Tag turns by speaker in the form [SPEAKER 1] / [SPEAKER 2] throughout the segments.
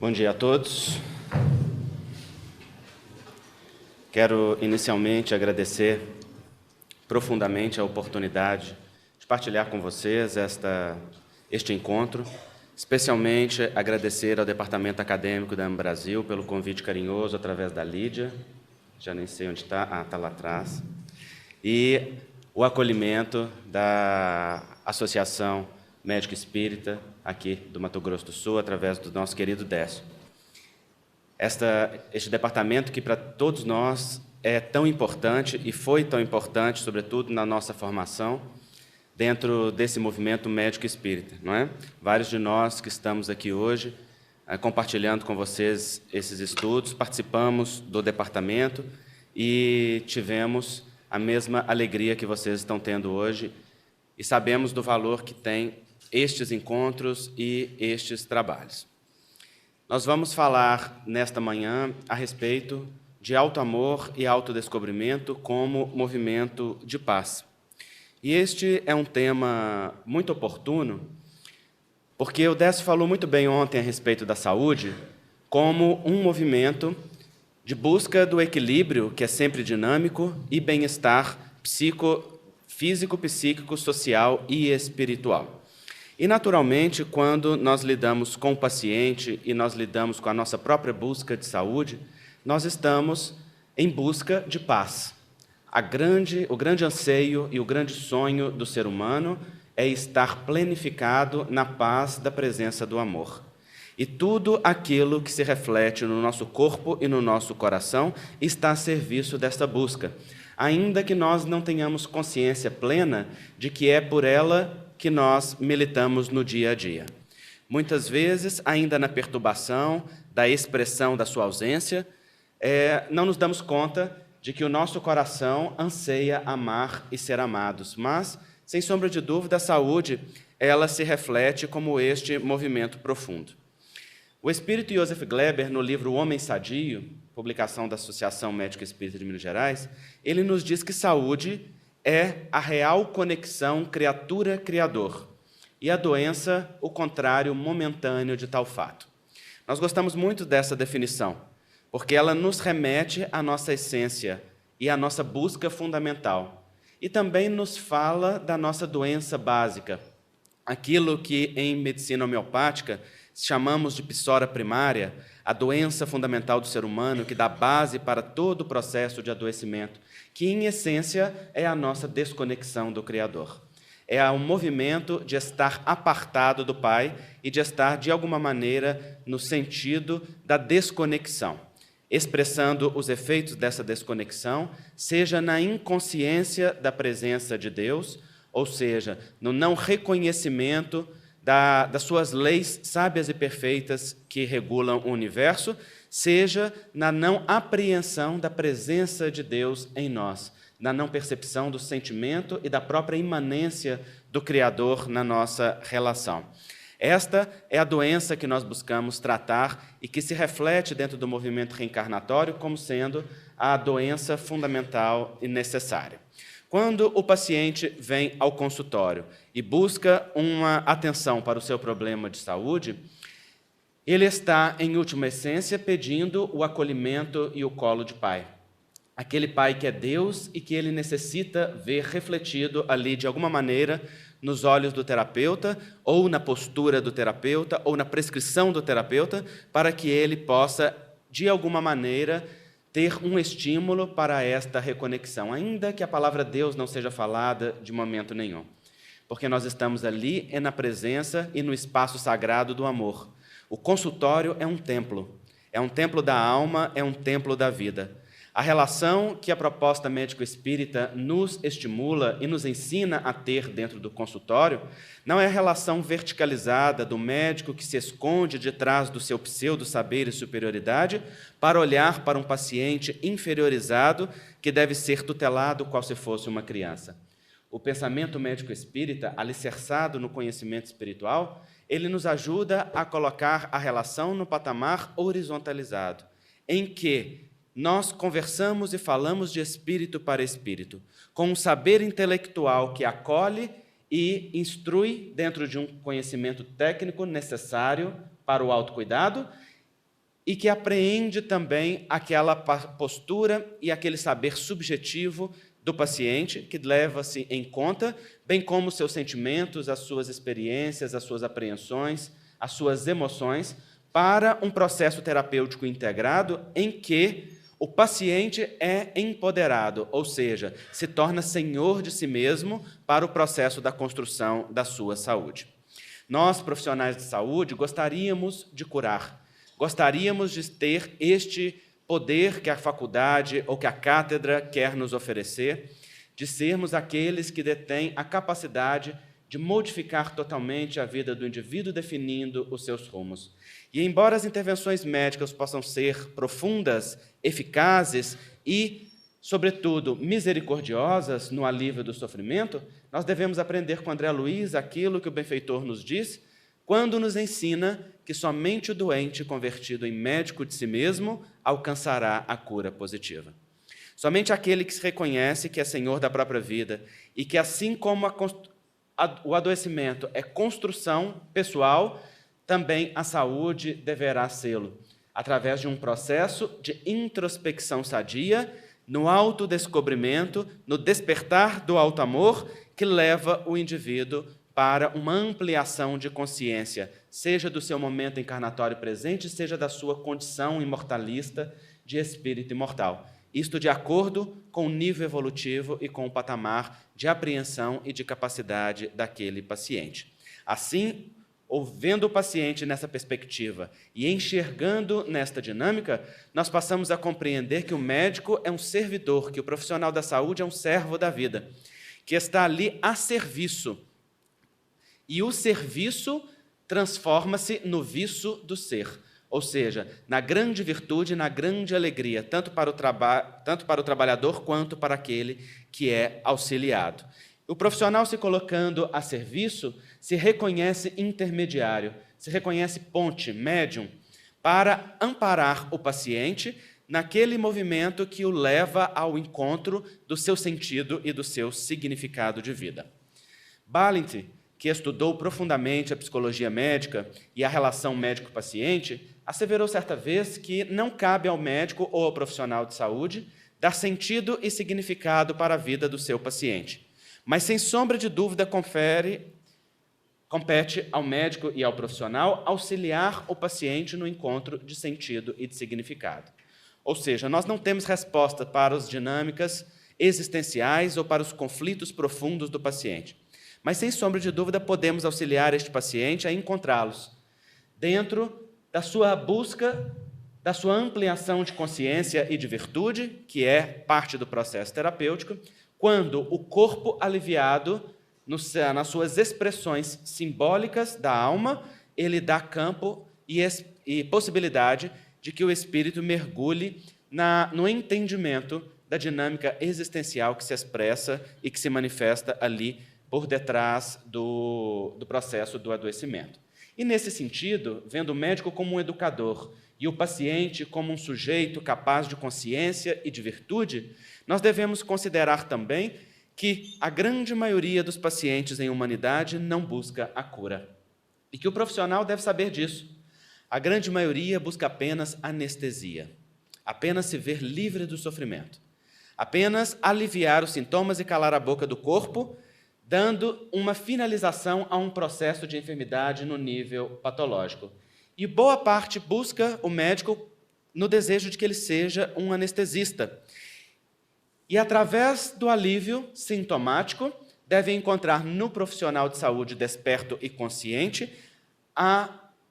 [SPEAKER 1] Bom dia a todos. Quero inicialmente agradecer profundamente a oportunidade de partilhar com vocês este encontro, especialmente agradecer ao Departamento Acadêmico da Ambrasil pelo convite carinhoso através da Lídia, já nem sei onde está, está lá atrás, e o acolhimento da Associação Médico Espírita, aqui do Mato Grosso do Sul, através do nosso querido Décio. Este departamento que para todos nós é tão importante e foi tão importante, sobretudo na nossa formação, dentro desse movimento médico espírita, não é? Vários de nós que estamos aqui hoje, compartilhando com vocês esses estudos, participamos do departamento e tivemos a mesma alegria que vocês estão tendo hoje e sabemos do valor que tem estes encontros e estes trabalhos. Nós vamos falar nesta manhã a respeito de auto-amor e autodescobrimento como movimento de paz. E este é um tema muito oportuno, porque o Décio falou muito bem ontem a respeito da saúde como um movimento de busca do equilíbrio, que é sempre dinâmico, e bem-estar físico, psíquico, social e espiritual. E, naturalmente, quando nós lidamos com o paciente e nós lidamos com a nossa própria busca de saúde, nós estamos em busca de paz. O grande anseio e o grande sonho do ser humano é estar planificado na paz da presença do amor. E tudo aquilo que se reflete no nosso corpo e no nosso coração está a serviço desta busca, ainda que nós não tenhamos consciência plena de que é por ela que nós militamos no dia a dia. Muitas vezes, ainda na perturbação da expressão da sua ausência, não nos damos conta de que o nosso coração anseia amar e ser amados, mas, sem sombra de dúvida, a saúde, ela se reflete como este movimento profundo. O espírito Joseph Gleber, no livro O Homem Sadio, publicação da Associação Médica Espírita de Minas Gerais, ele nos diz que saúde é a real conexão criatura-criador, e a doença, o contrário momentâneo de tal fato. Nós gostamos muito dessa definição, porque ela nos remete à nossa essência e à nossa busca fundamental, e também nos fala da nossa doença básica, aquilo que em medicina homeopática chamamos de psora primária, a doença fundamental do ser humano que dá base para todo o processo de adoecimento, que, em essência, é a nossa desconexão do Criador. É um movimento de estar apartado do Pai e de estar, de alguma maneira, no sentido da desconexão, expressando os efeitos dessa desconexão, seja na inconsciência da presença de Deus, ou seja, no não reconhecimento das suas leis sábias e perfeitas que regulam o universo, seja na não apreensão da presença de Deus em nós, na não percepção do sentimento e da própria imanência do Criador na nossa relação. Esta é a doença que nós buscamos tratar e que se reflete dentro do movimento reencarnatório como sendo a doença fundamental e necessária. Quando o paciente vem ao consultório e busca uma atenção para o seu problema de saúde, ele está, em última essência, pedindo o acolhimento e o colo de pai. Aquele pai que é Deus e que ele necessita ver refletido ali, de alguma maneira, nos olhos do terapeuta, ou na postura do terapeuta, ou na prescrição do terapeuta, para que ele possa, de alguma maneira, ter um estímulo para esta reconexão, ainda que a palavra Deus não seja falada de momento nenhum. Porque nós estamos ali na presença e no espaço sagrado do amor. O consultório é um templo da alma, é um templo da vida. A relação que a proposta médico-espírita nos estimula e nos ensina a ter dentro do consultório não é a relação verticalizada do médico que se esconde de trás do seu pseudo-saber e superioridade para olhar para um paciente inferiorizado que deve ser tutelado qual se fosse uma criança. O pensamento médico-espírita, alicerçado no conhecimento espiritual, ele nos ajuda a colocar a relação no patamar horizontalizado, em que nós conversamos e falamos de espírito para espírito, com um saber intelectual que acolhe e instrui dentro de um conhecimento técnico necessário para o autocuidado e que apreende também aquela postura e aquele saber subjetivo do paciente, que leva-se em conta, bem como os seus sentimentos, as suas experiências, as suas apreensões, as suas emoções, para um processo terapêutico integrado em que o paciente é empoderado, ou seja, se torna senhor de si mesmo para o processo da construção da sua saúde. Nós, profissionais de saúde, gostaríamos de curar, gostaríamos de ter este poder que a faculdade ou que a cátedra quer nos oferecer, de sermos aqueles que detêm a capacidade de modificar totalmente a vida do indivíduo, definindo os seus rumos. E, embora as intervenções médicas possam ser profundas, eficazes e, sobretudo, misericordiosas no alívio do sofrimento, nós devemos aprender com André Luiz aquilo que o benfeitor nos diz quando nos ensina que somente o doente convertido em médico de si mesmo alcançará a cura positiva. Somente aquele que se reconhece que é senhor da própria vida e que, assim como o adoecimento é construção pessoal, também a saúde deverá sê-lo, através de um processo de introspecção sadia, no autodescobrimento, no despertar do auto-amor, que leva o indivíduo para uma ampliação de consciência, seja do seu momento encarnatório presente, seja da sua condição imortalista de espírito imortal. Isto de acordo com o nível evolutivo e com o patamar de apreensão e de capacidade daquele paciente. Assim, vendo o paciente nessa perspectiva e enxergando nesta dinâmica, nós passamos a compreender que o médico é um servidor, que o profissional da saúde é um servo da vida, que está ali a serviço. E o serviço transforma-se no viço do ser, ou seja, na grande virtude, na grande alegria, tanto para o trabalhador quanto para aquele que é auxiliado. O profissional se colocando a serviço se reconhece intermediário, se reconhece ponte, médium, para amparar o paciente naquele movimento que o leva ao encontro do seu sentido e do seu significado de vida. Balint, que estudou profundamente a psicologia médica e a relação médico-paciente, asseverou certa vez que não cabe ao médico ou ao profissional de saúde dar sentido e significado para a vida do seu paciente. Mas, sem sombra de dúvida, compete ao médico e ao profissional auxiliar o paciente no encontro de sentido e de significado. Ou seja, nós não temos resposta para as dinâmicas existenciais ou para os conflitos profundos do paciente. Mas, sem sombra de dúvida, podemos auxiliar este paciente a encontrá-los dentro da sua busca, da sua ampliação de consciência e de virtude, que é parte do processo terapêutico, quando o corpo aliviado, nas suas expressões simbólicas da alma, ele dá campo e possibilidade de que o espírito mergulhe no entendimento da dinâmica existencial que se expressa e que se manifesta ali por detrás do processo do adoecimento. E, nesse sentido, vendo o médico como um educador e o paciente como um sujeito capaz de consciência e de virtude, nós devemos considerar também que a grande maioria dos pacientes em humanidade não busca a cura. E que o profissional deve saber disso. A grande maioria busca apenas anestesia, apenas se ver livre do sofrimento, apenas aliviar os sintomas e calar a boca do corpo, dando uma finalização a um processo de enfermidade no nível patológico. E boa parte busca o médico no desejo de que ele seja um anestesista. E, através do alívio sintomático, deve encontrar no profissional de saúde desperto e consciente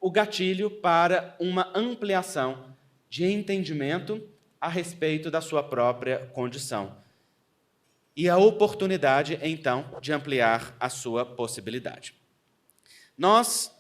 [SPEAKER 1] o gatilho para uma ampliação de entendimento a respeito da sua própria condição. E a oportunidade, então, de ampliar a sua possibilidade. Nós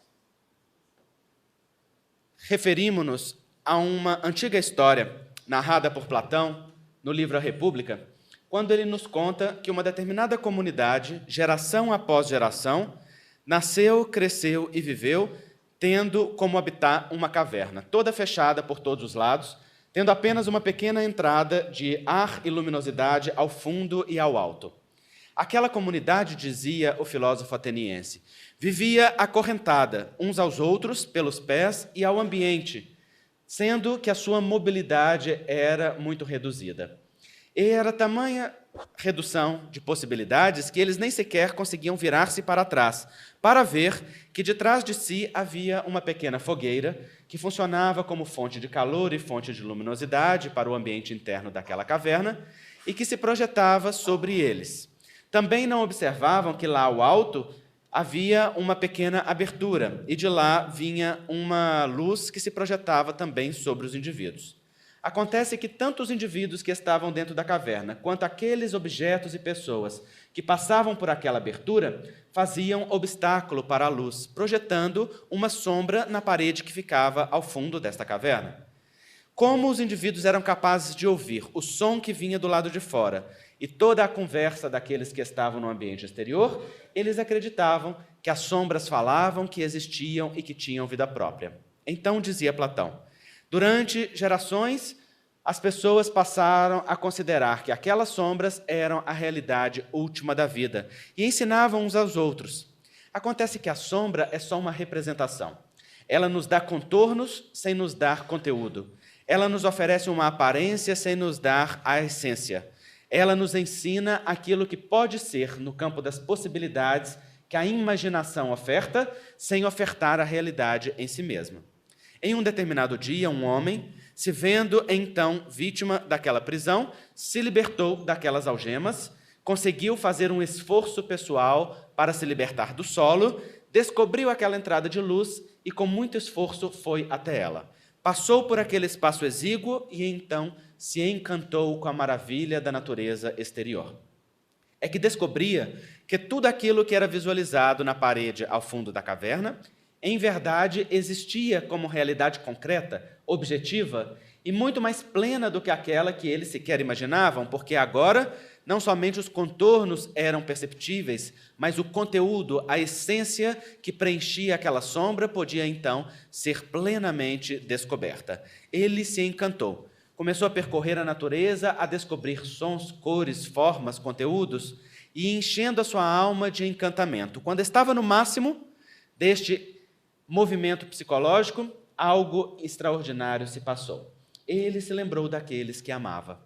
[SPEAKER 1] referimos-nos a uma antiga história narrada por Platão no livro A República, quando ele nos conta que uma determinada comunidade, geração após geração, nasceu, cresceu e viveu, tendo como habitat uma caverna, toda fechada por todos os lados, tendo apenas uma pequena entrada de ar e luminosidade ao fundo e ao alto. Aquela comunidade, dizia o filósofo ateniense, vivia acorrentada uns aos outros pelos pés e ao ambiente, sendo que a sua mobilidade era muito reduzida. E era tamanha redução de possibilidades que eles nem sequer conseguiam virar-se para trás, para ver que de trás de si havia uma pequena fogueira que funcionava como fonte de calor e fonte de luminosidade para o ambiente interno daquela caverna e que se projetava sobre eles. Também não observavam que lá ao alto havia uma pequena abertura e de lá vinha uma luz que se projetava também sobre os indivíduos. Acontece que tanto os indivíduos que estavam dentro da caverna, quanto aqueles objetos e pessoas que passavam por aquela abertura, faziam obstáculo para a luz, projetando uma sombra na parede que ficava ao fundo desta caverna. Como os indivíduos eram capazes de ouvir o som que vinha do lado de fora e toda a conversa daqueles que estavam no ambiente exterior, eles acreditavam que as sombras falavam, que existiam e que tinham vida própria. Então, dizia Platão, durante gerações, as pessoas passaram a considerar que aquelas sombras eram a realidade última da vida e ensinavam uns aos outros. Acontece que a sombra é só uma representação. Ela nos dá contornos sem nos dar conteúdo. Ela nos oferece uma aparência sem nos dar a essência. Ela nos ensina aquilo que pode ser no campo das possibilidades que a imaginação oferta, sem ofertar a realidade em si mesma. Em um determinado dia, um homem, se vendo então vítima daquela prisão, se libertou daquelas algemas, conseguiu fazer um esforço pessoal para se libertar do solo, descobriu aquela entrada de luz e com muito esforço foi até ela. Passou por aquele espaço exíguo e então se encantou com a maravilha da natureza exterior. É que descobria que tudo aquilo que era visualizado na parede ao fundo da caverna, em verdade existia como realidade concreta, objetiva e muito mais plena do que aquela que eles sequer imaginavam, porque agora não somente os contornos eram perceptíveis, mas o conteúdo, a essência que preenchia aquela sombra podia então ser plenamente descoberta. Ele se encantou. Começou a percorrer a natureza, a descobrir sons, cores, formas, conteúdos e enchendo a sua alma de encantamento. Quando estava no máximo deste movimento psicológico, algo extraordinário se passou. Ele se lembrou daqueles que amava.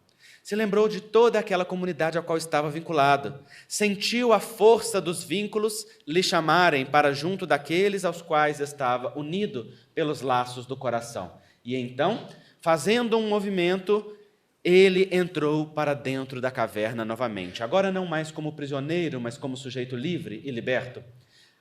[SPEAKER 1] Se lembrou de toda aquela comunidade à qual estava vinculado. Sentiu a força dos vínculos lhe chamarem para junto daqueles aos quais estava unido pelos laços do coração. E então, fazendo um movimento, ele entrou para dentro da caverna novamente. Agora não mais como prisioneiro, mas como sujeito livre e liberto,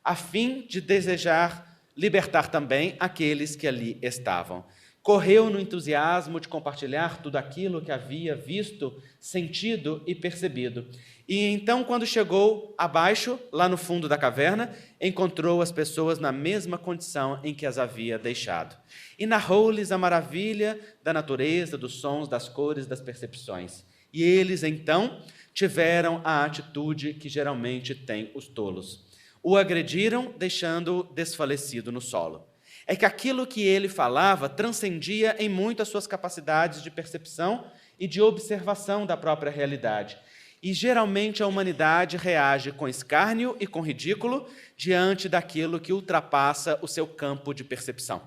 [SPEAKER 1] a fim de desejar libertar também aqueles que ali estavam. Correu no entusiasmo de compartilhar tudo aquilo que havia visto, sentido e percebido. E então, quando chegou abaixo, lá no fundo da caverna, encontrou as pessoas na mesma condição em que as havia deixado. E narrou-lhes a maravilha da natureza, dos sons, das cores, das percepções. E eles, então, tiveram a atitude que geralmente têm os tolos. O agrediram, deixando-o desfalecido no solo. É que aquilo que ele falava transcendia em muito as suas capacidades de percepção e de observação da própria realidade. E, geralmente, a humanidade reage com escárnio e com ridículo diante daquilo que ultrapassa o seu campo de percepção.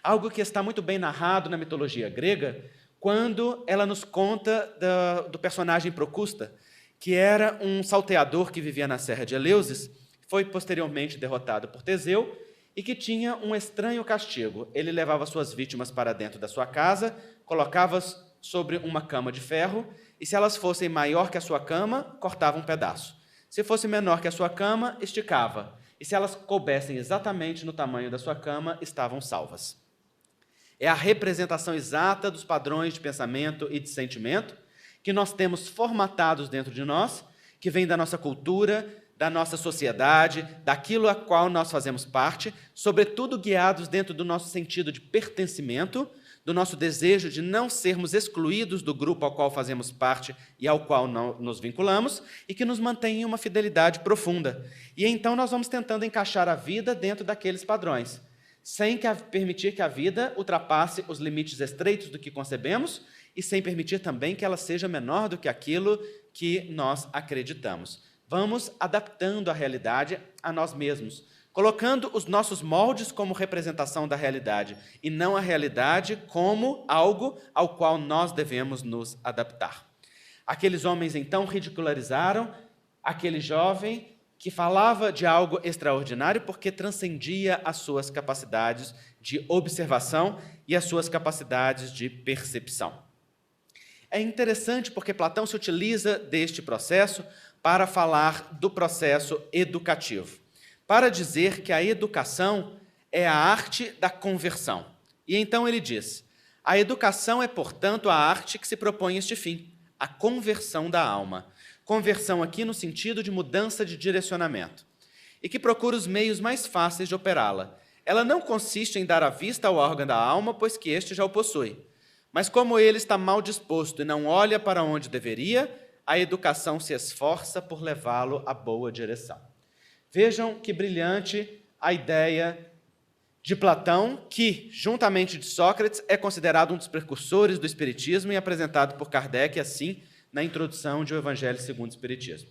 [SPEAKER 1] Algo que está muito bem narrado na mitologia grega, quando ela nos conta do personagem Procusta, que era um salteador que vivia na Serra de Eleusis, foi posteriormente derrotado por Teseu, e que tinha um estranho castigo. Ele levava suas vítimas para dentro da sua casa, colocava-as sobre uma cama de ferro, e se elas fossem maior que a sua cama, cortava um pedaço. Se fosse menor que a sua cama, esticava. E se elas coubessem exatamente no tamanho da sua cama, estavam salvas. É a representação exata dos padrões de pensamento e de sentimento que nós temos formatados dentro de nós, que vem da nossa cultura, da nossa sociedade, daquilo a qual nós fazemos parte, sobretudo guiados dentro do nosso sentido de pertencimento, do nosso desejo de não sermos excluídos do grupo ao qual fazemos parte e ao qual não nos vinculamos, e que nos mantém em uma fidelidade profunda. E então nós vamos tentando encaixar a vida dentro daqueles padrões, sem permitir que a vida ultrapasse os limites estreitos do que concebemos e sem permitir também que ela seja menor do que aquilo que nós acreditamos. Vamos adaptando a realidade a nós mesmos, colocando os nossos moldes como representação da realidade e não a realidade como algo ao qual nós devemos nos adaptar. Aqueles homens, então, ridicularizaram aquele jovem que falava de algo extraordinário porque transcendia as suas capacidades de observação e as suas capacidades de percepção. É interessante porque Platão se utiliza deste processo para falar do processo educativo, para dizer que a educação é a arte da conversão. E então ele diz: a educação é, portanto, a arte que se propõe este fim, a conversão da alma. Conversão aqui no sentido de mudança de direcionamento, e que procura os meios mais fáceis de operá-la. Ela não consiste em dar a vista ao órgão da alma, pois que este já o possui. Mas como ele está mal disposto e não olha para onde deveria, a educação se esforça por levá-lo à boa direção. Vejam que brilhante a ideia de Platão, que, juntamente de Sócrates, é considerado um dos precursores do Espiritismo e apresentado por Kardec assim na introdução de O Evangelho segundo o Espiritismo.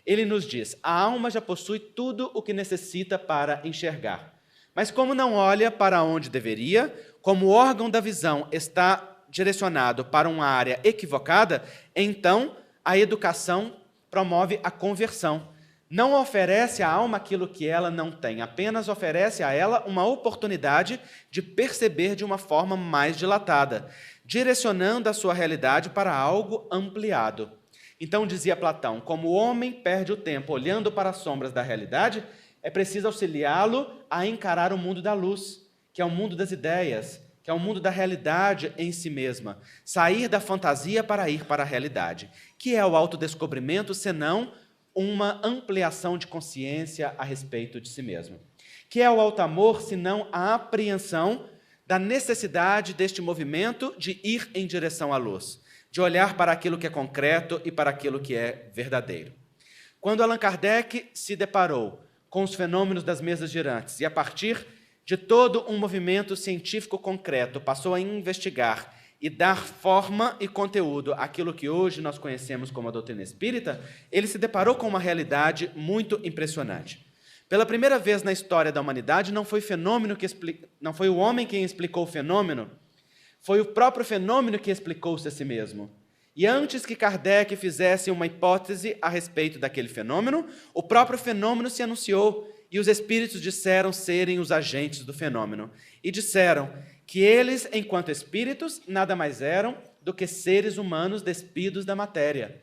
[SPEAKER 1] Ele nos diz: a alma já possui tudo o que necessita para enxergar. Mas como não olha para onde deveria, como o órgão da visão está direcionado para uma área equivocada, então a educação promove a conversão. Não oferece à alma aquilo que ela não tem, apenas oferece a ela uma oportunidade de perceber de uma forma mais dilatada, direcionando a sua realidade para algo ampliado. Então, dizia Platão, como o homem perde o tempo olhando para as sombras da realidade, é preciso auxiliá-lo a encarar o mundo da luz, que é o mundo das ideias, que é o mundo da realidade em si mesma. Sair da fantasia para ir para a realidade, que é o autodescobrimento, senão uma ampliação de consciência a respeito de si mesmo. Que é o alto-amor, senão a apreensão da necessidade deste movimento de ir em direção à luz, de olhar para aquilo que é concreto e para aquilo que é verdadeiro. Quando Allan Kardec se deparou com os fenômenos das mesas girantes e, a partir de todo um movimento científico concreto, passou a investigar e dar forma e conteúdo àquilo que hoje nós conhecemos como a doutrina espírita, ele se deparou com uma realidade muito impressionante. Pela primeira vez na história da humanidade, não foi o homem quem explicou o fenômeno, foi o próprio fenômeno que explicou-se a si mesmo. E antes que Kardec fizesse uma hipótese a respeito daquele fenômeno, o próprio fenômeno se anunciou e os espíritos disseram serem os agentes do fenômeno. E disseram que eles, enquanto espíritos, nada mais eram do que seres humanos despidos da matéria,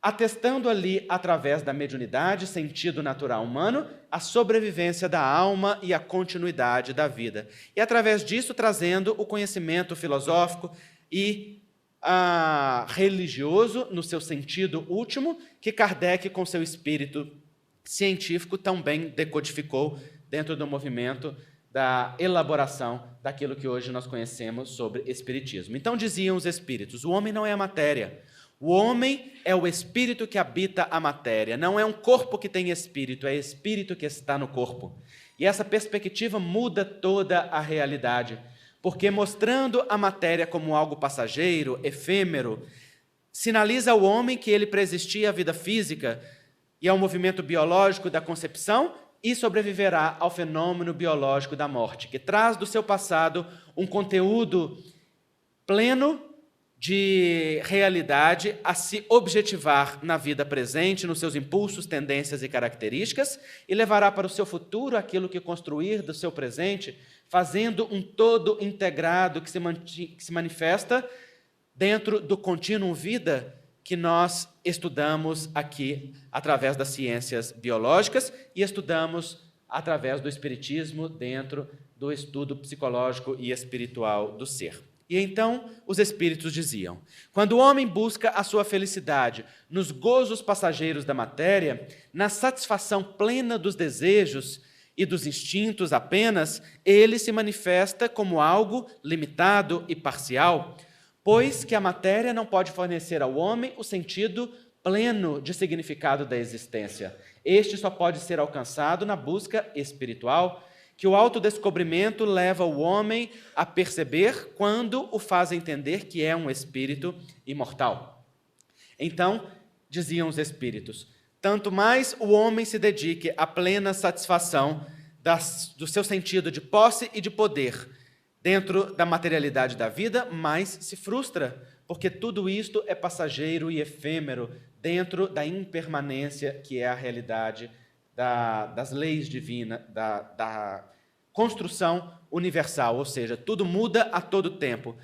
[SPEAKER 1] atestando ali, através da mediunidade, sentido natural humano, a sobrevivência da alma e a continuidade da vida. E, através disso, trazendo o conhecimento filosófico e religioso, no seu sentido último, que Kardec, com seu espírito científico, também decodificou dentro do movimento da elaboração daquilo que hoje nós conhecemos sobre espiritismo. Então, diziam os espíritos, o homem não é a matéria, o homem é o espírito que habita a matéria, não é um corpo que tem espírito, é espírito que está no corpo. E essa perspectiva muda toda a realidade, porque mostrando a matéria como algo passageiro, efêmero, sinaliza ao homem que ele preexistia à vida física e ao movimento biológico da concepção e sobreviverá ao fenômeno biológico da morte, que traz do seu passado um conteúdo pleno de realidade a se objetivar na vida presente, nos seus impulsos, tendências e características, e levará para o seu futuro aquilo que construir do seu presente, fazendo um todo integrado que se manifesta dentro do contínuo vida que nós estudamos aqui através das ciências biológicas e estudamos através do espiritismo dentro do estudo psicológico e espiritual do ser. E então os espíritos diziam, quando o homem busca a sua felicidade nos gozos passageiros da matéria, na satisfação plena dos desejos e dos instintos apenas, ele se manifesta como algo limitado e parcial, pois que a matéria não pode fornecer ao homem o sentido pleno de significado da existência. Este só pode ser alcançado na busca espiritual, que o autodescobrimento leva o homem a perceber quando o faz entender que é um espírito imortal. Então, diziam os espíritos, tanto mais o homem se dedique à plena satisfação do seu sentido de posse e de poder dentro da materialidade da vida, mas se frustra, porque tudo isto é passageiro e efêmero dentro da impermanência que é a realidade das leis divinas, da construção universal, ou seja, tudo muda a todo tempo.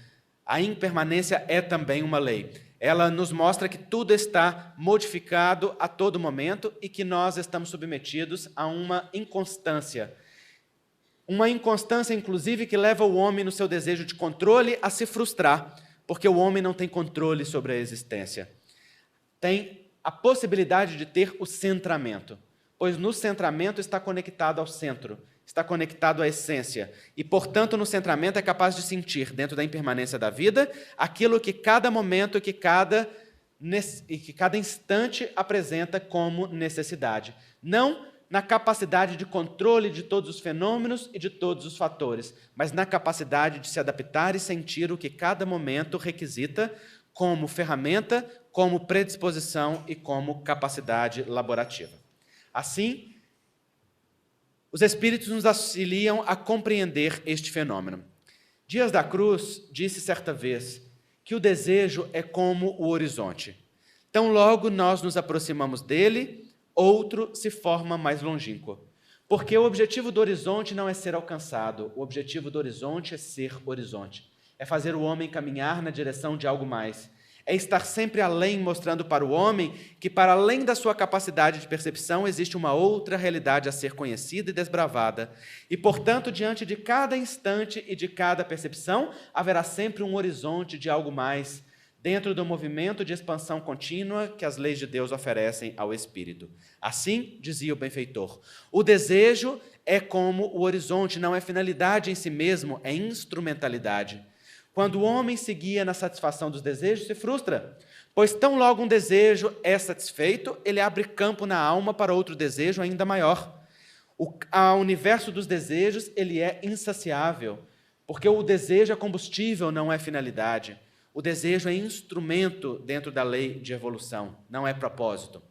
[SPEAKER 1] A impermanência é também uma lei. Ela nos mostra que tudo está modificado a todo momento e que nós estamos submetidos a uma inconstância. Uma inconstância, inclusive, que leva o homem, no seu desejo de controle, a se frustrar, porque o homem não tem controle sobre a existência. Tem a possibilidade de ter o centramento, pois no centramento está conectado ao centro, está conectado à essência, e, portanto, no centramento é capaz de sentir, dentro da impermanência da vida, aquilo que cada momento, que cada instante apresenta como necessidade. Não na capacidade de controle de todos os fenômenos e de todos os fatores, mas na capacidade de se adaptar e sentir o que cada momento requisita como ferramenta, como predisposição e como capacidade laborativa. Assim, os Espíritos nos auxiliam a compreender este fenômeno. Dias da Cruz disse certa vez que o desejo é como o horizonte. Tão logo nós nos aproximamos dele, outro se forma mais longínquo. Porque o objetivo do horizonte não é ser alcançado, o objetivo do horizonte é ser horizonte. É fazer o homem caminhar na direção de algo mais. É estar sempre além, mostrando para o homem que, para além da sua capacidade de percepção, existe uma outra realidade a ser conhecida e desbravada. E, portanto, diante de cada instante e de cada percepção, haverá sempre um horizonte de algo mais, dentro do movimento de expansão contínua que as leis de Deus oferecem ao espírito. Assim, dizia o benfeitor, o desejo é como o horizonte, não é finalidade em si mesmo, é instrumentalidade. Quando o homem se guia na satisfação dos desejos, se frustra, pois tão logo um desejo é satisfeito, ele abre campo na alma para outro desejo ainda maior. O universo dos desejos, ele é insaciável, porque o desejo é combustível, não é finalidade. O desejo é instrumento dentro da lei de evolução, não é propósito.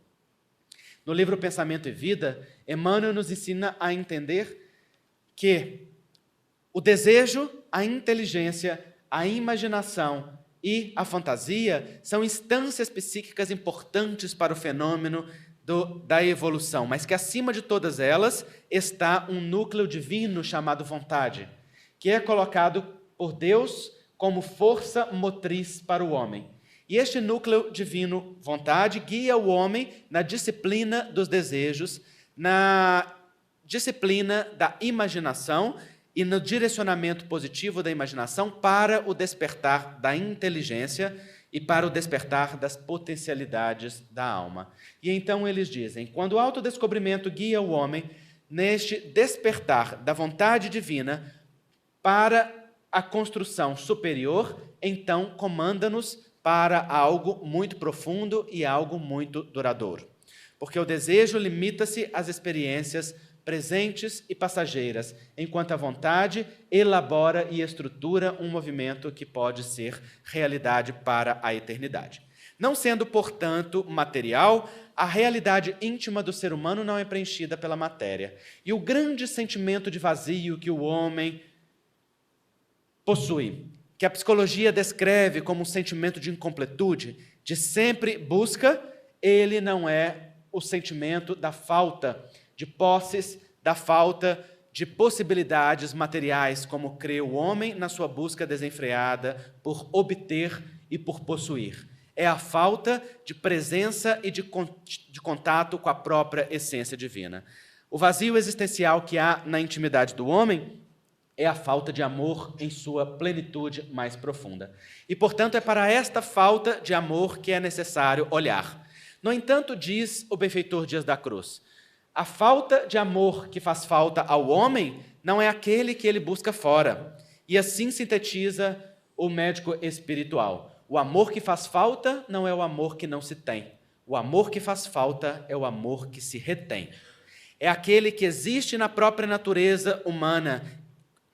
[SPEAKER 1] No livro Pensamento e Vida, Emmanuel nos ensina a entender que o desejo, a inteligência, a imaginação e a fantasia são instâncias psíquicas importantes para o fenômeno da evolução, mas que acima de todas elas está um núcleo divino chamado vontade, que é colocado por Deus como força motriz para o homem. E este núcleo divino, vontade, guia o homem na disciplina dos desejos, na disciplina da imaginação e no direcionamento positivo da imaginação para o despertar da inteligência e para o despertar das potencialidades da alma. E então eles dizem, quando o autodescobrimento guia o homem neste despertar da vontade divina para a construção superior, então comanda-nos para algo muito profundo e algo muito duradouro. Porque o desejo limita-se às experiências presentes e passageiras, enquanto a vontade elabora e estrutura um movimento que pode ser realidade para a eternidade. Não sendo, portanto, material, a realidade íntima do ser humano não é preenchida pela matéria. E o grande sentimento de vazio que o homem possui, que a psicologia descreve como um sentimento de incompletude, de sempre busca, ele não é o sentimento da falta de posses, da falta de possibilidades materiais, como crê o homem na sua busca desenfreada por obter e por possuir. É a falta de presença e de contato com a própria essência divina. O vazio existencial que há na intimidade do homem é a falta de amor em sua plenitude mais profunda. E, portanto, é para esta falta de amor que é necessário olhar. No entanto, diz o benfeitor Dias da Cruz, a falta de amor que faz falta ao homem não é aquele que ele busca fora. E assim sintetiza o médico espiritual. O amor que faz falta não é o amor que não se tem. O amor que faz falta é o amor que se retém. É aquele que existe na própria natureza humana,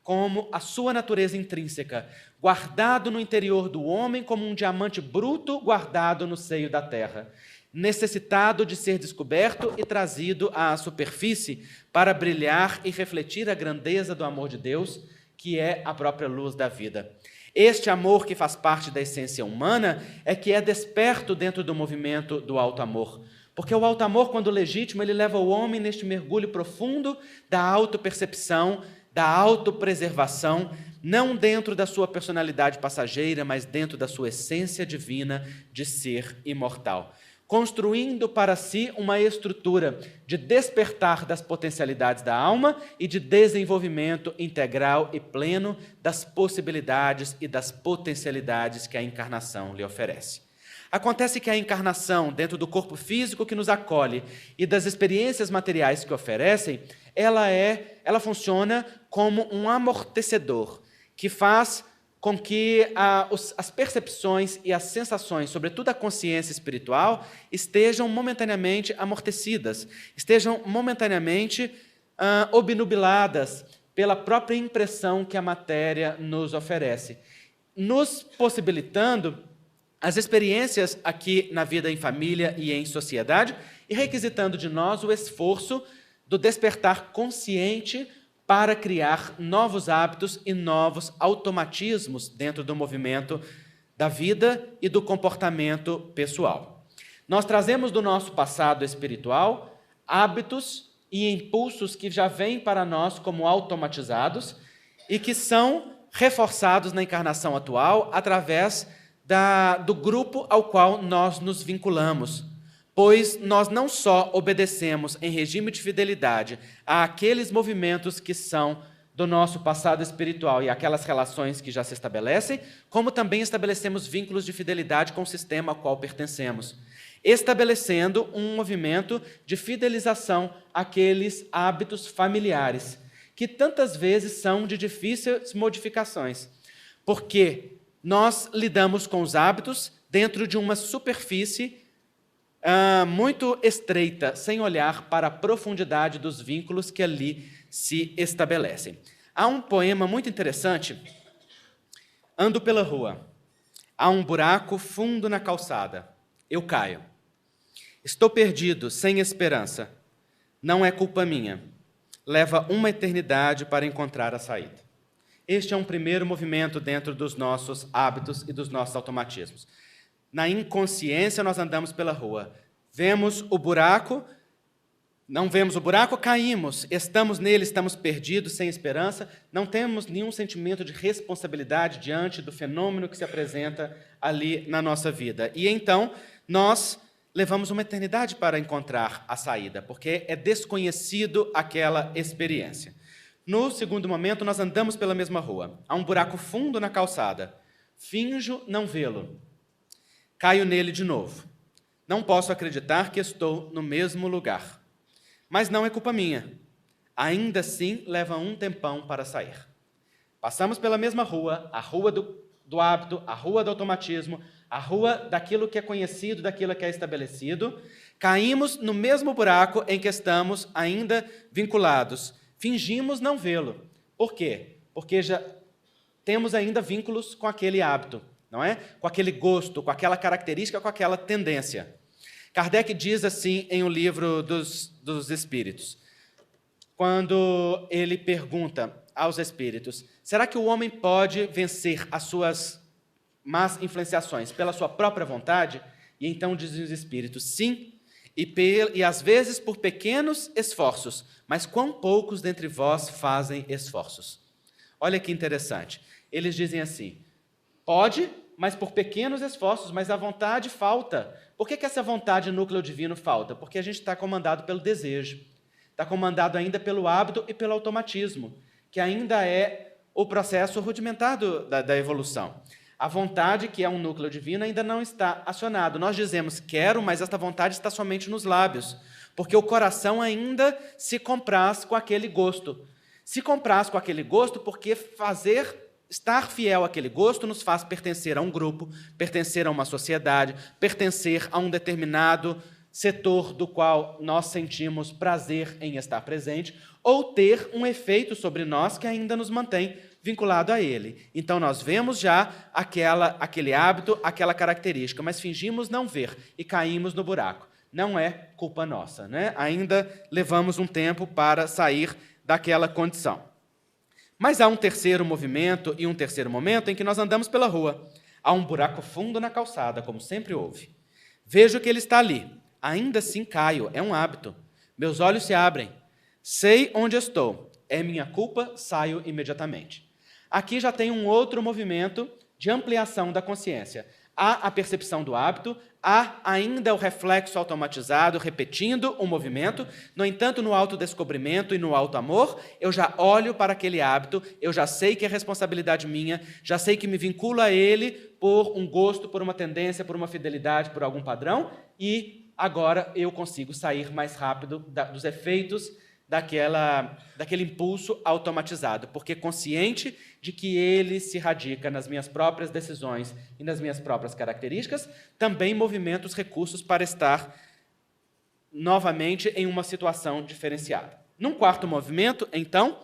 [SPEAKER 1] como a sua natureza intrínseca, guardado no interior do homem como um diamante bruto guardado no seio da terra. necessitado de ser descoberto e trazido à superfície para brilhar e refletir a grandeza do amor de Deus, que é a própria luz da vida. Este amor que faz parte da essência humana é que é desperto dentro do movimento do alto amor. Porque o alto amor, quando legítimo, ele leva o homem neste mergulho profundo da autopercepção, da autopreservação, não dentro da sua personalidade passageira, mas dentro da sua essência divina de ser imortal, construindo para si uma estrutura de despertar das potencialidades da alma e de desenvolvimento integral e pleno das possibilidades e das potencialidades que a encarnação lhe oferece. Acontece que a encarnação, dentro do corpo físico que nos acolhe e das experiências materiais que oferecem, ela funciona como um amortecedor que faz com que as percepções e as sensações, sobretudo a consciência espiritual, estejam momentaneamente amortecidas, estejam momentaneamente obnubiladas pela própria impressão que a matéria nos oferece, nos possibilitando as experiências aqui na vida em família e em sociedade e requisitando de nós o esforço do despertar consciente para criar novos hábitos e novos automatismos dentro do movimento da vida e do comportamento pessoal. Nós trazemos do nosso passado espiritual hábitos e impulsos que já vêm para nós como automatizados e que são reforçados na encarnação atual através do grupo ao qual nós nos vinculamos, pois nós não só obedecemos em regime de fidelidade àqueles movimentos que são do nosso passado espiritual e aquelas relações que já se estabelecem, como também estabelecemos vínculos de fidelidade com o sistema ao qual pertencemos, estabelecendo um movimento de fidelização àqueles hábitos familiares, que tantas vezes são de difíceis modificações, porque nós lidamos com os hábitos dentro de uma superfície muito estreita, sem olhar para a profundidade dos vínculos que ali se estabelecem. Há um poema muito interessante. Ando pela rua. Há um buraco fundo na calçada. Eu caio. Estou perdido, sem esperança. Não é culpa minha. Leva uma eternidade para encontrar a saída. Este é um primeiro movimento dentro dos nossos hábitos e dos nossos automatismos. Na inconsciência, nós andamos pela rua. Vemos o buraco, não vemos o buraco, caímos. Estamos nele, estamos perdidos, sem esperança. Não temos nenhum sentimento de responsabilidade diante do fenômeno que se apresenta ali na nossa vida. E então, nós levamos uma eternidade para encontrar a saída, porque é desconhecido aquela experiência. No segundo momento, nós andamos pela mesma rua. Há um buraco fundo na calçada. Finjo não vê-lo. Caio nele de novo. Não posso acreditar que estou no mesmo lugar. Mas não é culpa minha. Ainda assim, leva um tempão para sair. Passamos pela mesma rua, a rua do hábito, a rua do automatismo, a rua daquilo que é conhecido, daquilo que é estabelecido. Caímos no mesmo buraco em que estamos ainda vinculados. Fingimos não vê-lo. Por quê? Porque já temos ainda vínculos com aquele hábito, não é? Com aquele gosto, com aquela característica, com aquela tendência. Kardec diz assim em O Livro dos Espíritos, quando ele pergunta aos espíritos, será que o homem pode vencer as suas más influenciações pela sua própria vontade? E então dizem os espíritos, sim, e às vezes por pequenos esforços, mas quão poucos dentre vós fazem esforços. Olha que interessante. Eles dizem assim, pode, mas por pequenos esforços, mas a vontade falta. Por que essa vontade núcleo divino falta? Porque a gente está comandado pelo desejo, está comandado ainda pelo hábito e pelo automatismo, que ainda é o processo rudimentar da evolução. A vontade, que é um núcleo divino, ainda não está acionado. Nós dizemos, quero, mas esta vontade está somente nos lábios, porque o coração ainda se compraz com aquele gosto. Se compraz com aquele gosto porque estar fiel àquele gosto nos faz pertencer a um grupo, pertencer a uma sociedade, pertencer a um determinado setor do qual nós sentimos prazer em estar presente, ou ter um efeito sobre nós que ainda nos mantém vinculado a ele. Então, nós vemos já aquele hábito, aquela característica, mas fingimos não ver e caímos no buraco. Não é culpa nossa, né? Ainda levamos um tempo para sair daquela condição. Mas há um terceiro movimento e um terceiro momento em que nós andamos pela rua. Há um buraco fundo na calçada, como sempre houve. Vejo que ele está ali. Ainda assim caio, é um hábito. Meus olhos se abrem. Sei onde estou. É minha culpa, saio imediatamente. Aqui já tem um outro movimento de ampliação da consciência. Há a percepção do hábito, há ainda o reflexo automatizado repetindo o movimento. No entanto, no autodescobrimento e no autoamor, eu já olho para aquele hábito, eu já sei que é responsabilidade minha, já sei que me vincula a ele por um gosto, por uma tendência, por uma fidelidade, por algum padrão, e agora eu consigo sair mais rápido dos efeitos daquele impulso automatizado, porque consciente de que ele se radica nas minhas próprias decisões e nas minhas próprias características, também movimento os recursos para estar novamente em uma situação diferenciada. Num quarto movimento, então,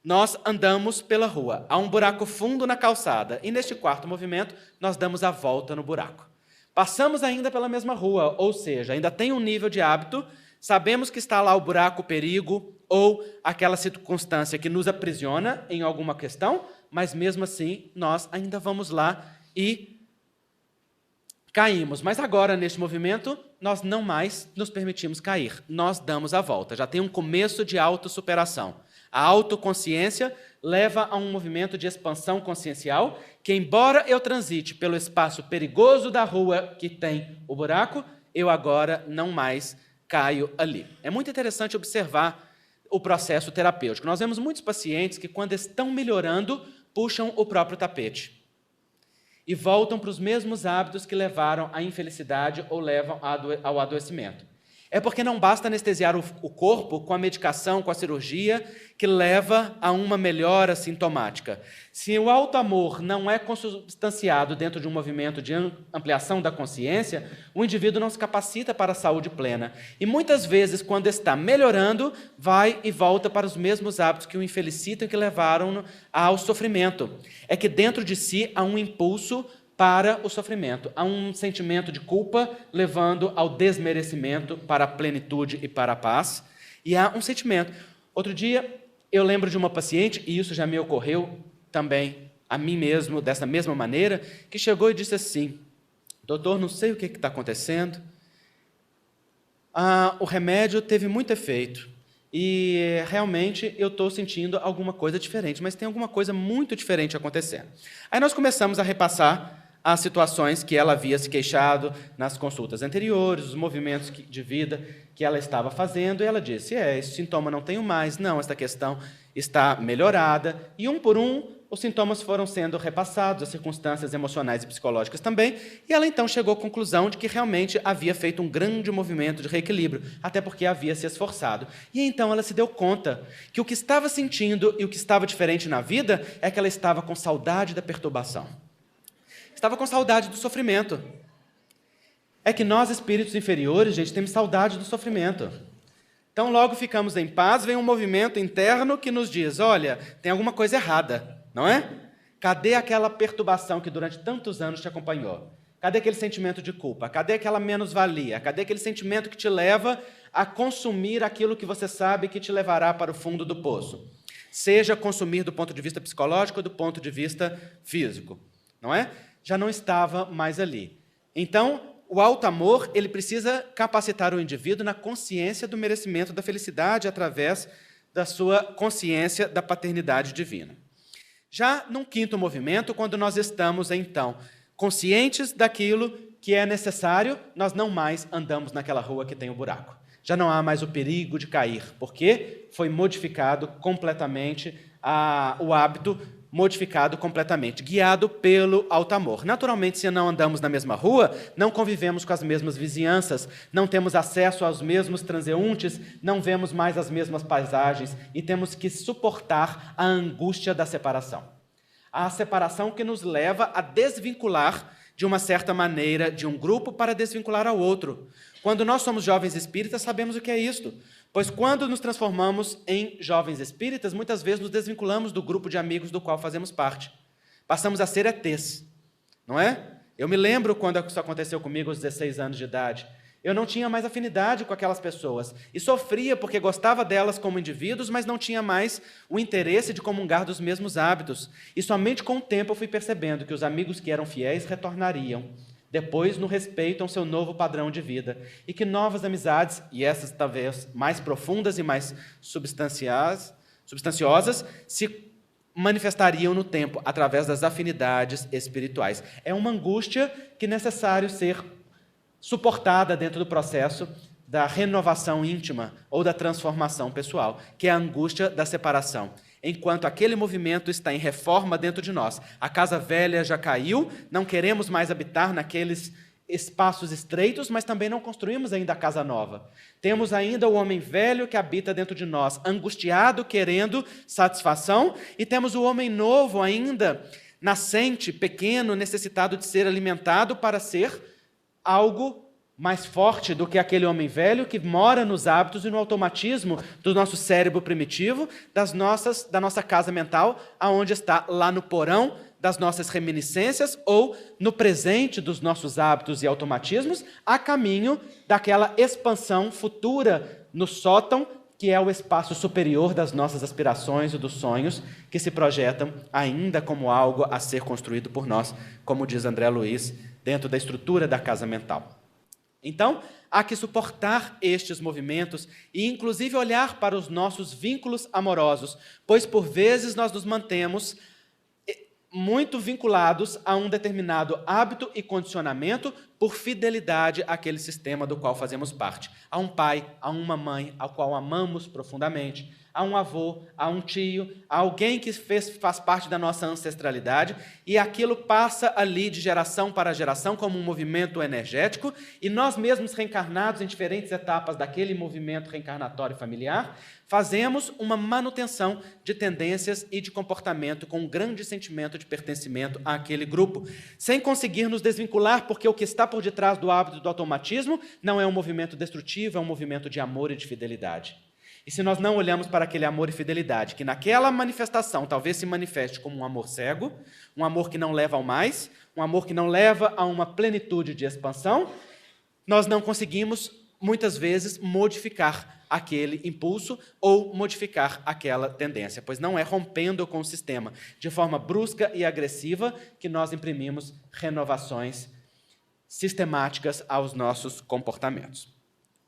[SPEAKER 1] nós andamos pela rua. Há um buraco fundo na calçada, e neste quarto movimento, nós damos a volta no buraco. Passamos ainda pela mesma rua, ou seja, ainda tem um nível de hábito. Sabemos que está lá o buraco, o perigo, ou aquela circunstância que nos aprisiona em alguma questão, mas mesmo assim nós ainda vamos lá e caímos. Mas agora, neste movimento, nós não mais nos permitimos cair, nós damos a volta. Já tem um começo de autossuperação. A autoconsciência leva a um movimento de expansão consciencial que, embora eu transite pelo espaço perigoso da rua que tem o buraco, eu agora não mais caio ali. É muito interessante observar o processo terapêutico. Nós vemos muitos pacientes que, quando estão melhorando, puxam o próprio tapete e voltam para os mesmos hábitos que levaram à infelicidade ou levam ao adoecimento. É porque não basta anestesiar o corpo com a medicação, com a cirurgia, que leva a uma melhora sintomática. Se o autoamor não é consubstanciado dentro de um movimento de ampliação da consciência, o indivíduo não se capacita para a saúde plena. E muitas vezes, quando está melhorando, vai e volta para os mesmos hábitos que o infelicitam e que levaram ao sofrimento. É que dentro de si há um impulso para o sofrimento. Há um sentimento de culpa levando ao desmerecimento para a plenitude e para a paz. E há um sentimento. Outro dia, eu lembro de uma paciente, e isso já me ocorreu também a mim mesmo, dessa mesma maneira, que chegou e disse assim: doutor, não sei o que está acontecendo. O remédio teve muito efeito. E realmente eu estou sentindo alguma coisa diferente, mas tem alguma coisa muito diferente acontecendo. Aí nós começamos a repassar as situações que ela havia se queixado nas consultas anteriores, os movimentos de vida que ela estava fazendo, e ela disse: esse sintoma não tenho mais, não, esta questão está melhorada, e um por um os sintomas foram sendo repassados, as circunstâncias emocionais e psicológicas também, e ela então chegou à conclusão de que realmente havia feito um grande movimento de reequilíbrio, até porque havia se esforçado. E então ela se deu conta que o que estava sentindo e o que estava diferente na vida é que ela estava com saudade da perturbação. Estava com saudade do sofrimento. É que nós, espíritos inferiores, gente, temos saudade do sofrimento. Então, logo ficamos em paz, vem um movimento interno que nos diz: olha, tem alguma coisa errada, não é? Cadê aquela perturbação que durante tantos anos te acompanhou? Cadê aquele sentimento de culpa? Cadê aquela menos-valia? Cadê aquele sentimento que te leva a consumir aquilo que você sabe que te levará para o fundo do poço? Seja consumir do ponto de vista psicológico ou do ponto de vista físico, não é? Já não estava mais ali. Então, o alto-amor, ele precisa capacitar o indivíduo na consciência do merecimento da felicidade através da sua consciência da paternidade divina. Já num quinto movimento, quando nós estamos, então, conscientes daquilo que é necessário, nós não mais andamos naquela rua que tem o buraco. Já não há mais o perigo de cair, porque foi modificado completamente o hábito, modificado completamente, guiado pelo alto-amor. Naturalmente, se não andamos na mesma rua, não convivemos com as mesmas vizinhanças, não temos acesso aos mesmos transeuntes, não vemos mais as mesmas paisagens e temos que suportar a angústia da separação. A separação que nos leva a desvincular, de uma certa maneira, de um grupo para desvincular ao outro. Quando nós somos jovens espíritas, sabemos o que é isto. Pois quando nos transformamos em jovens espíritas, muitas vezes nos desvinculamos do grupo de amigos do qual fazemos parte. Passamos a ser ETs, não é? Eu me lembro quando isso aconteceu comigo aos 16 anos de idade. Eu não tinha mais afinidade com aquelas pessoas e sofria porque gostava delas como indivíduos, mas não tinha mais o interesse de comungar dos mesmos hábitos. E somente com o tempo eu fui percebendo que os amigos que eram fiéis retornariam, depois no respeito ao seu novo padrão de vida, e que novas amizades, e essas talvez mais profundas e mais substanciosas, se manifestariam no tempo através das afinidades espirituais. É uma angústia que é necessário ser suportada dentro do processo da renovação íntima ou da transformação pessoal, que é a angústia da separação. Enquanto aquele movimento está em reforma dentro de nós, a casa velha já caiu, não queremos mais habitar naqueles espaços estreitos, mas também não construímos ainda a casa nova. Temos ainda o homem velho que habita dentro de nós, angustiado, querendo satisfação, e temos o homem novo ainda, nascente, pequeno, necessitado de ser alimentado para ser algo mais forte do que aquele homem velho que mora nos hábitos e no automatismo do nosso cérebro primitivo, da nossa casa mental, aonde está lá no porão das nossas reminiscências ou no presente dos nossos hábitos e automatismos, a caminho daquela expansão futura no sótão, que é o espaço superior das nossas aspirações e dos sonhos que se projetam ainda como algo a ser construído por nós, como diz André Luiz, dentro da estrutura da casa mental. Então, há que suportar estes movimentos e, inclusive, olhar para os nossos vínculos amorosos, pois, por vezes, nós nos mantemos muito vinculados a um determinado hábito e condicionamento por fidelidade àquele sistema do qual fazemos parte. A um pai, a uma mãe, ao qual amamos profundamente, a um avô, a um tio, a alguém que faz parte da nossa ancestralidade, e aquilo passa ali de geração para geração como um movimento energético, e nós mesmos reencarnados em diferentes etapas daquele movimento reencarnatório familiar, fazemos uma manutenção de tendências e de comportamento com um grande sentimento de pertencimento àquele grupo, sem conseguir nos desvincular, porque o que está por detrás do hábito do automatismo não é um movimento destrutivo, é um movimento de amor e de fidelidade. E se nós não olhamos para aquele amor e fidelidade, que naquela manifestação talvez se manifeste como um amor cego, um amor que não leva ao mais, um amor que não leva a uma plenitude de expansão, nós não conseguimos, muitas vezes, modificar aquele impulso ou modificar aquela tendência, pois não é rompendo com o sistema de forma brusca e agressiva que nós imprimimos renovações sistemáticas aos nossos comportamentos.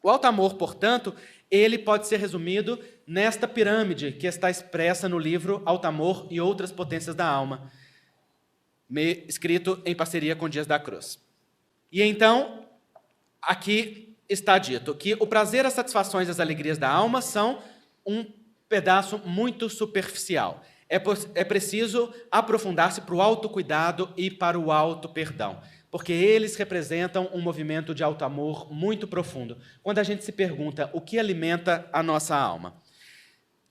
[SPEAKER 1] O alto amor, portanto, ele pode ser resumido nesta pirâmide que está expressa no livro Alto Amor e Outras Potências da Alma, escrito em parceria com Dias da Cruz. E então, aqui está dito que o prazer, as satisfações e as alegrias da alma são um pedaço muito superficial. É preciso aprofundar-se para o autocuidado e para o auto-perdão, porque eles representam um movimento de alto amor muito profundo. Quando a gente se pergunta o que alimenta a nossa alma,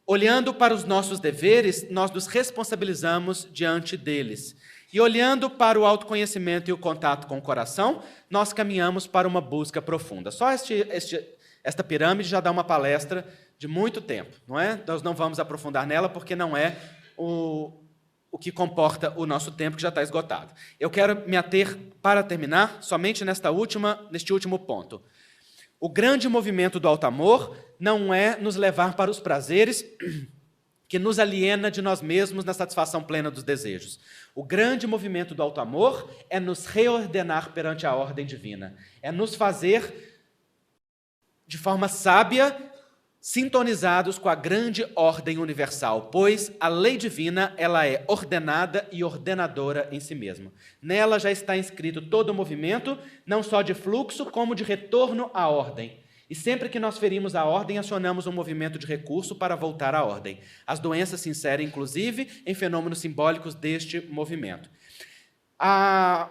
[SPEAKER 1] olhando para os nossos deveres, nós nos responsabilizamos diante deles. E olhando para o autoconhecimento e o contato com o coração, nós caminhamos para uma busca profunda. Só esta pirâmide já dá uma palestra de muito tempo, não é? Nós não vamos aprofundar nela porque não é o que comporta o nosso tempo, que já está esgotado. Eu quero me ater, para terminar, somente neste último ponto. O grande movimento do alto amor não é nos levar para os prazeres que nos aliena de nós mesmos na satisfação plena dos desejos. O grande movimento do alto amor é nos reordenar perante a ordem divina. É nos fazer, de forma sábia, sintonizados com a grande ordem universal, pois a lei divina ela é ordenada e ordenadora em si mesma. Nela já está inscrito todo o movimento, não só de fluxo, como de retorno à ordem. E sempre que nós ferimos a ordem, acionamos um movimento de recurso para voltar à ordem. As doenças se inserem, inclusive, em fenômenos simbólicos deste movimento. A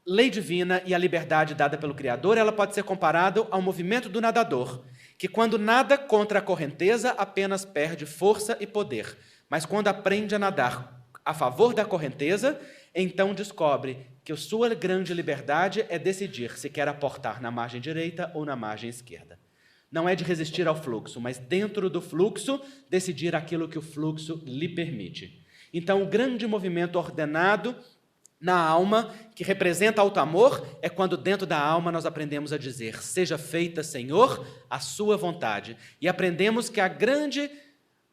[SPEAKER 1] lei divina e a liberdade dada pelo Criador, ela pode ser comparada ao movimento do nadador, que quando nada contra a correnteza apenas perde força e poder, mas quando aprende a nadar a favor da correnteza, então descobre que a sua grande liberdade é decidir se quer aportar na margem direita ou na margem esquerda.
[SPEAKER 2] não é de resistir ao fluxo, mas dentro do fluxo, decidir aquilo que o fluxo lhe permite. Então, o grande movimento ordenado na alma, que representa alto amor, é quando dentro da alma nós aprendemos a dizer: seja feita, Senhor, a sua vontade. E aprendemos que a grande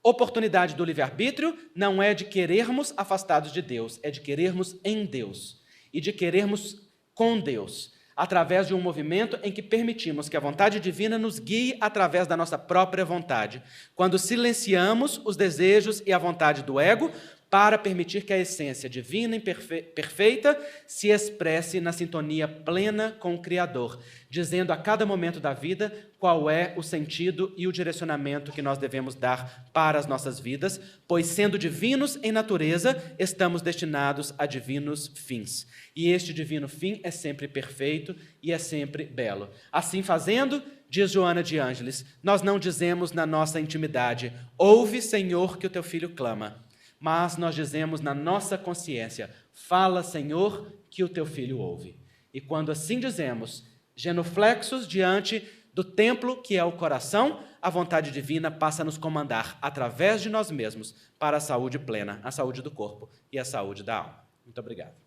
[SPEAKER 2] oportunidade do livre-arbítrio não é de querermos afastados de Deus, é de querermos em Deus e de querermos com Deus, através de um movimento em que permitimos que a vontade divina nos guie através da nossa própria vontade, quando silenciamos os desejos e a vontade do ego para permitir que a essência divina e perfeita se expresse na sintonia plena com o Criador, dizendo a cada momento da vida qual é o sentido e o direcionamento que nós devemos dar para as nossas vidas, pois, sendo divinos em natureza, estamos destinados a divinos fins. E este divino fim é sempre perfeito e é sempre belo. Assim fazendo, diz Joana de Ângeles, nós não dizemos na nossa intimidade: ouve, Senhor, que o teu filho clama. Mas nós dizemos na nossa consciência: fala, Senhor, que o teu filho ouve. E quando assim dizemos, genuflexos diante do templo que é o coração, a vontade divina passa a nos comandar através de nós mesmos para a saúde plena, a saúde do corpo e a saúde da alma. Muito obrigado.